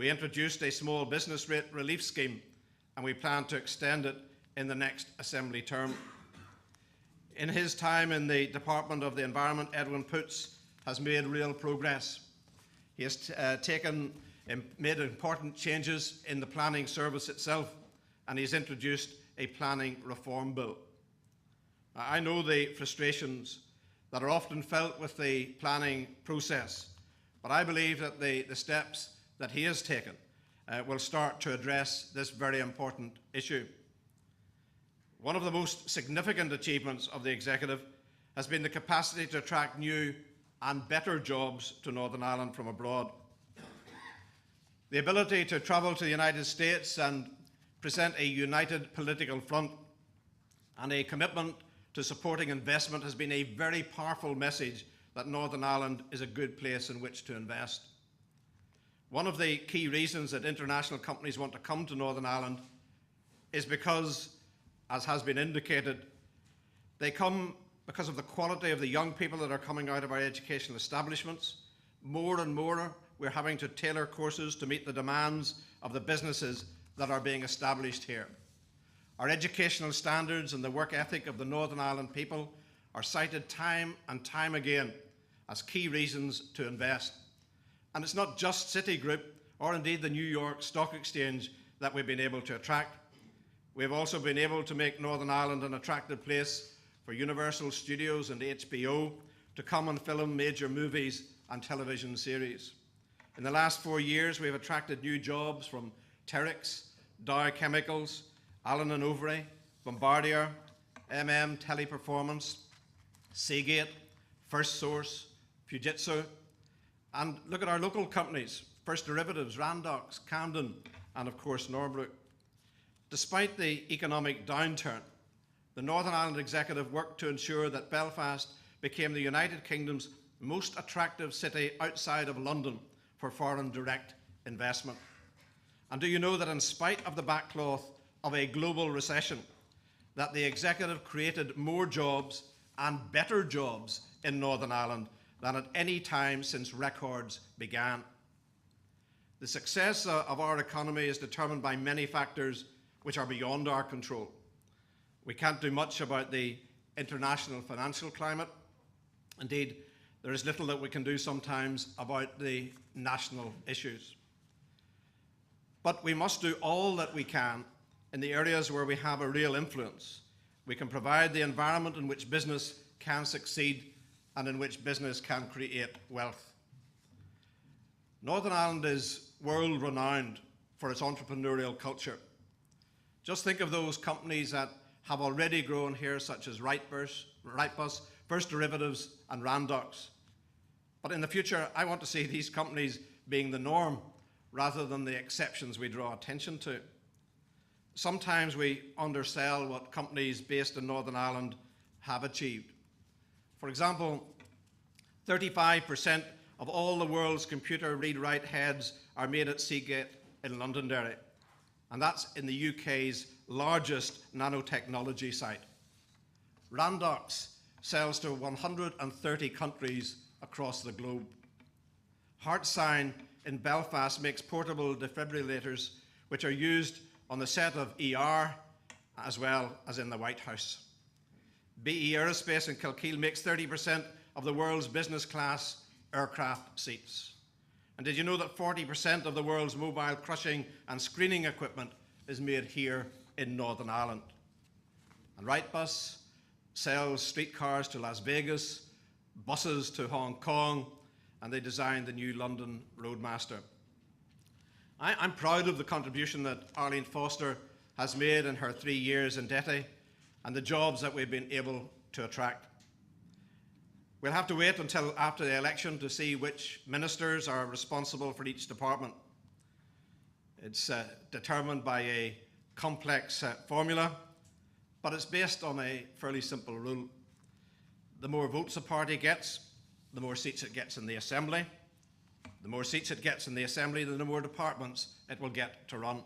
We introduced a small business rate relief scheme, and we plan to extend it in the next Assembly term. In his time in the Department of the Environment, Edwin Poots has made real progress. He has made important changes in the planning service itself, and he's introduced a planning reform bill. I know the frustrations that are often felt with the planning process, but I believe that the steps that he has taken will start to address this very important issue. One of the most significant achievements of the Executive has been the capacity to attract new and better jobs to Northern Ireland from abroad. The ability to travel to the United States and present a united political front and a commitment to supporting investment has been a very powerful message that Northern Ireland is a good place in which to invest. One of the key reasons that international companies want to come to Northern Ireland is because, as has been indicated, they come because of the quality of the young people that are coming out of our educational establishments. More and more, we're having to tailor courses to meet the demands of the businesses that are being established here. Our educational standards and the work ethic of the Northern Ireland people are cited time and time again as key reasons to invest. And it's not just Citigroup or indeed the New York Stock Exchange that we've been able to attract. We've also been able to make Northern Ireland an attractive place for Universal Studios and HBO to come and film major movies and television series. In the last 4 years, we've attracted new jobs from Terex, Dow Chemicals, Allen & Overy, Bombardier, Teleperformance, Seagate, First Source, Fujitsu, and look at our local companies, First Derivatives, Randox, Camden, and of course Norbrook. Despite the economic downturn, the Northern Ireland Executive worked to ensure that Belfast became the United Kingdom's most attractive city outside of London for foreign direct investment. And do you know that in spite of the backcloth of a global recession, that the Executive created more jobs and better jobs in Northern Ireland than at any time since records began. The success of our economy is determined by many factors which are beyond our control. We can't do much about the international financial climate. Indeed, there is little that we can do sometimes about the national issues. But we must do all that we can in the areas where we have a real influence. We can provide the environment in which business can succeed and in which business can create wealth. Northern Ireland is world-renowned for its entrepreneurial culture. Just think of those companies that have already grown here, such as Wrightbus, First Derivatives, and Randox. But in the future, I want to see these companies being the norm rather than the exceptions we draw attention to. Sometimes we undersell what companies based in Northern Ireland have achieved. For example, 35% of all the world's computer read-write heads are made at Seagate in Londonderry, and that's in the UK's largest nanotechnology site. Randox sells to 130 countries across the globe. HeartSign in Belfast makes portable defibrillators which are used on the set of ER as well as in the White House. BE Aerospace in Kilkeel makes 30% of the world's business class aircraft seats. And did you know that 40% of the world's mobile crushing and screening equipment is made here in Northern Ireland? And Wrightbus sells streetcars to Las Vegas, buses to Hong Kong, and they designed the new London Roadmaster. I'm proud of the contribution that Arlene Foster has made in her 3 years in DETI and the jobs that we've been able to attract. We'll have to wait until after the election to see which ministers are responsible for each department. It's determined by a complex formula, but it's based on a fairly simple rule. The more votes a party gets, the more seats it gets in the Assembly. The more seats it gets in the Assembly, the more departments it will get to run.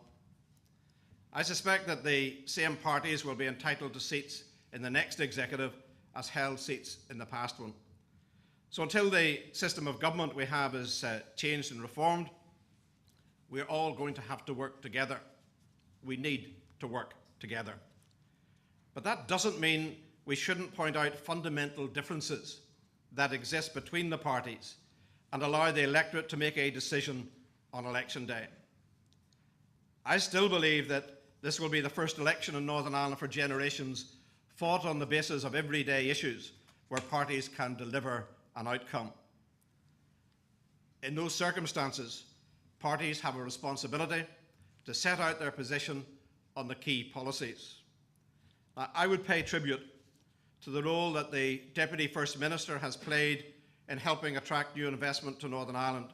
I suspect that the same parties will be entitled to seats in the next Executive as held seats in the past one. So until the system of government we have is changed and reformed, we're all going to have to work together. We need to work together. But that doesn't mean we shouldn't point out fundamental differences that exist between the parties and allow the electorate to make a decision on election day. I still believe that this will be the first election in Northern Ireland for generations fought on the basis of everyday issues where parties can deliver an outcome. In those circumstances, parties have a responsibility to set out their position on the key policies. Now, I would pay tribute to the role that the Deputy First Minister has played in helping attract new investment to Northern Ireland,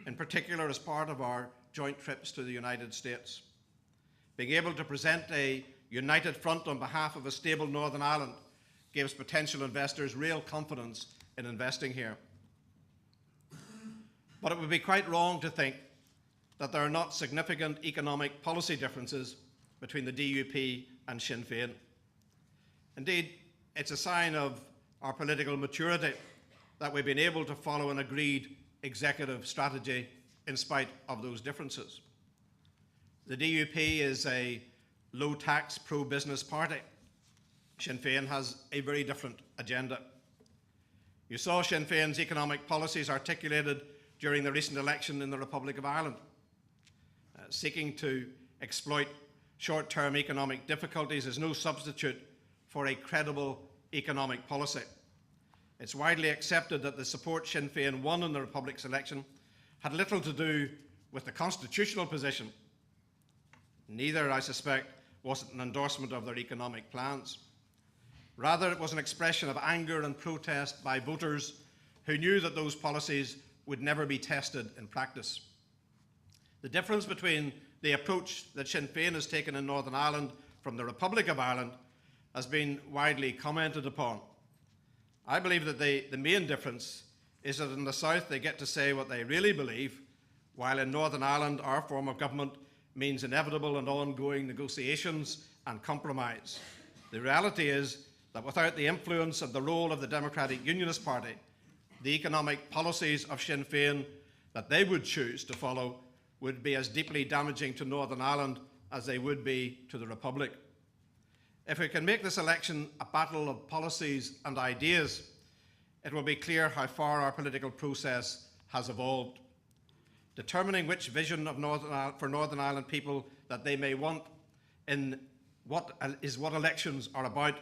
in particular as part of our joint trips to the United States. Being able to present a united front on behalf of a stable Northern Ireland gives potential investors real confidence in investing here. But it would be quite wrong to think that there are not significant economic policy differences between the DUP and Sinn Féin. Indeed, it's a sign of our political maturity that we've been able to follow an agreed executive strategy in spite of those differences. The DUP is a low-tax, pro-business party. Sinn Féin has a very different agenda. You saw Sinn Féin's economic policies articulated during the recent election in the Republic of Ireland, seeking to exploit short-term economic difficulties is no substitute for a credible economic policy. It's widely accepted that the support Sinn Féin won in the Republic's election had little to do with the constitutional position. Neither, I suspect, was it an endorsement of their economic plans. Rather, it was an expression of anger and protest by voters who knew that those policies would never be tested in practice. The difference between the approach that Sinn Féin has taken in Northern Ireland from the Republic of Ireland has been widely commented upon. I believe that the main difference is that in the South they get to say what they really believe, while in Northern Ireland our form of government means inevitable and ongoing negotiations and compromise. The reality is that without the influence of the role of the Democratic Unionist Party, the economic policies of Sinn Féin that they would choose to follow would be as deeply damaging to Northern Ireland as they would be to the Republic. If we can make this election a battle of policies and ideas, it will be clear how far our political process has evolved. Determining which vision of for Northern Ireland people that they may want is what elections are about,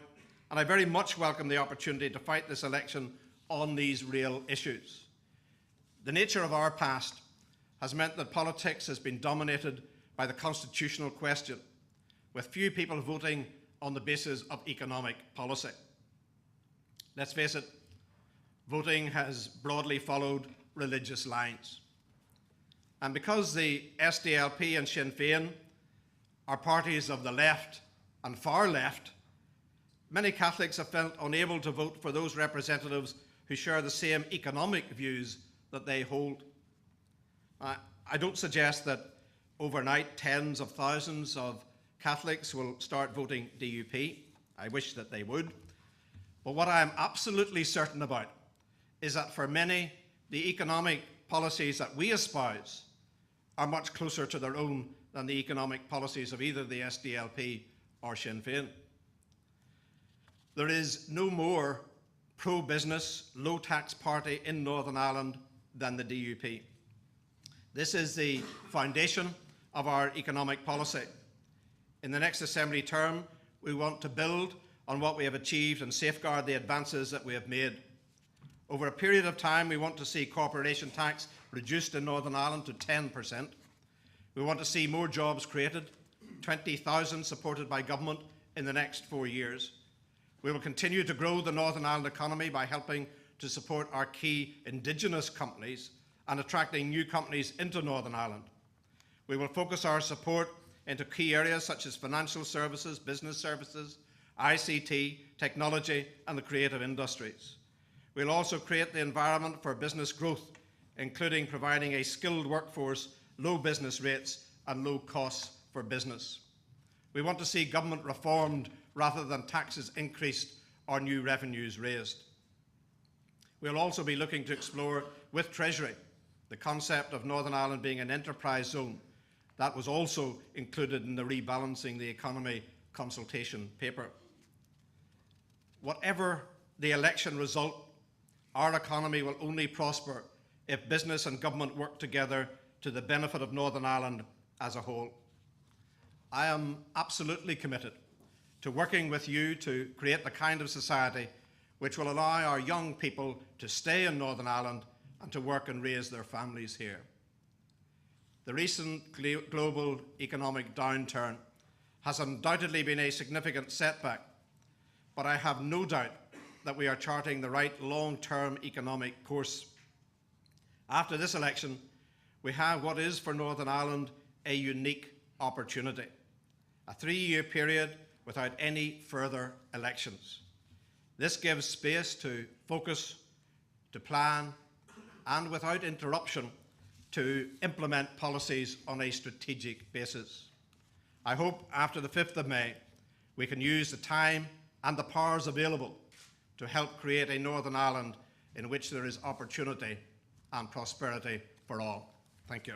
and I very much welcome the opportunity to fight this election on these real issues. The nature of our past has meant that politics has been dominated by the constitutional question, with few people voting on the basis of economic policy. Let's face it, voting has broadly followed religious lines. And because the SDLP and Sinn Féin are parties of the left and far left, many Catholics have felt unable to vote for those representatives who share the same economic views that they hold. I don't suggest that overnight tens of thousands of Catholics will start voting DUP. I wish that they would. But what I am absolutely certain about is that for many, the economic policies that we espouse are much closer to their own than the economic policies of either the SDLP or Sinn Féin. There is no more pro-business, low-tax party in Northern Ireland than the DUP. This is the foundation of our economic policy. In the next Assembly term, we want to build on what we have achieved and safeguard the advances that we have made. Over a period of time, we want to see corporation tax reduced in Northern Ireland to 10%. We want to see more jobs created, 20,000 supported by government in the next 4 years. We will continue to grow the Northern Ireland economy by helping to support our key Indigenous companies and attracting new companies into Northern Ireland. We will focus our support into key areas such as financial services, business services, ICT, technology, and the creative industries. We'll also create the environment for business growth, including providing a skilled workforce, low business rates, and low costs for business. We want to see government reformed rather than taxes increased or new revenues raised. We'll also be looking to explore with Treasury the concept of Northern Ireland being an enterprise zone that was also included in the Rebalancing the Economy consultation paper. Whatever the election result, our economy will only prosper if business and government work together to the benefit of Northern Ireland as a whole. I am absolutely committed to working with you to create the kind of society which will allow our young people to stay in Northern Ireland and to work and raise their families here. The recent global economic downturn has undoubtedly been a significant setback, but I have no doubt that we are charting the right long-term economic course. After this election, we have what is for Northern Ireland a unique opportunity, a 3-year period without any further elections. This gives space to focus, to plan, and without interruption, to implement policies on a strategic basis. I hope after the 5th of May, we can use the time and the powers available to help create a Northern Ireland in which there is opportunity and prosperity for all. Thank you.